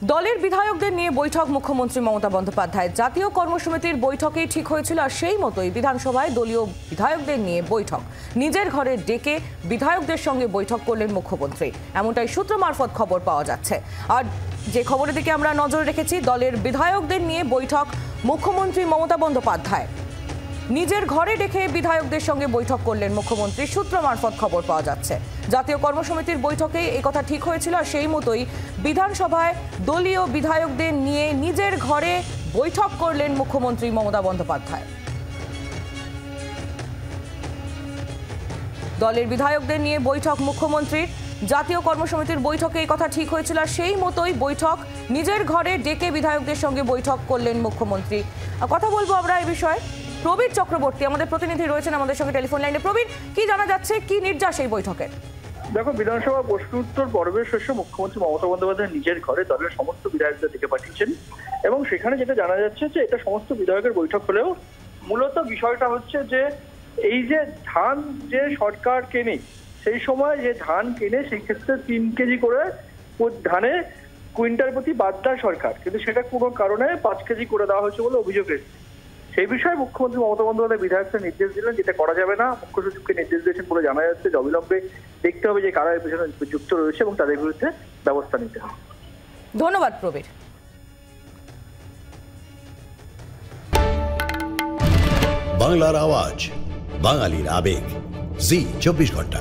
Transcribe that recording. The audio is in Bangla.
দলের বিধায়কদের নিয়ে বৈঠক মুখ্যমন্ত্রী মমতা বন্দ্যোপাধ্যায়। জাতীয় কর্মসমিতির বৈঠকেই ঠিক হয়েছিল, আর সেই মতোই বিধানসভায় দলীয় বিধায়কদের নিয়ে বৈঠক। নিজের ঘরে ডেকে বিধায়কদের সঙ্গে বৈঠক করলেন মুখ্যমন্ত্রী, এমনটাই সূত্র মারফত খবর পাওয়া যাচ্ছে। আর যে খবরের দিকে আমরা নজর রেখেছি, দলের বিধায়কদের নিয়ে বৈঠক মুখ্যমন্ত্রী মমতা বন্দ্যোপাধ্যায়। নিজের ঘরে ডেকে বিধায়কদের সঙ্গে বৈঠক করলেন মুখ্যমন্ত্রী, সূত্র মারফত খবর পাওয়া যাচ্ছে। জাতীয় কর্মসমিতির বৈঠকে এই কথা ঠিক হয়েছিল, আর সেই মতোই বিধানসভায় দলীয় বিধায়কদের নিয়ে নিজের ঘরে বৈঠক করলেন মুখ্যমন্ত্রী মমতা বন্দ্যোপাধ্যায়। দলের বিধায়কদের নিয়ে বৈঠক মুখ্যমন্ত্রীর। জাতীয় কর্মসমিতির বৈঠকে এই কথা ঠিক হয়েছিল, আর সেই মতোই বৈঠক নিজের ঘরে ডেকে বিধায়কদের সঙ্গে বৈঠক করলেন মুখ্যমন্ত্রী। কথা বলবো আমরা এই বিষয়ে। প্রবীর চক্রবর্তী আমাদের প্রতিনিধি রয়েছেন আমাদের সঙ্গে টেলিফোন লাইনে। প্রবীর, কি জানা যাচ্ছে, কি নির্যাস এই বৈঠকে? দেখো, বিধানসভা প্রশ্নোত্তর পর্বের শেষে মুখ্যমন্ত্রী মমতা বন্দ্যোপাধ্যায় নিজের ঘরে দলের সমস্ত বিধায়কদের ডেকে পাঠিয়েছেন, এবং সেখানে যেটা জানা যাচ্ছে যে এটা সমস্ত বিধায়কের বৈঠক হলেও মূলত বিষয়টা হচ্ছে যে এই যে ধান যে সরকার কেনে, সেই সময় যে ধান কেনে সেই ক্ষেত্রে 3 কেজি করে ধানে কুইন্টাল প্রতি বাদ দেয় সরকার, কিন্তু সেটা কোনো কারণে 5 কেজি করে দেওয়া হয়েছে বলে অভিযোগ এসেছে। সেই বিষয়ে মুখ্যমন্ত্রী মমতা বন্দ্যোপাধ্যায় বিধায়কদের নির্দেশ দিলেন, যেটা করা যাবে না। মুখ্য সচিবকে নির্দেশ দিয়েছেন বলে জানা যাচ্ছে যে অবিলম্বে দেখতে হবে যে কারা এর পেছনে যুক্ত রয়েছে এবং তাদের বিরুদ্ধে ব্যবস্থা নিতে হবে। ধন্যবাদ প্রবীর। বাংলার আওয়াজ, বাঙালির আবেগ, জি 24 ঘন্টা।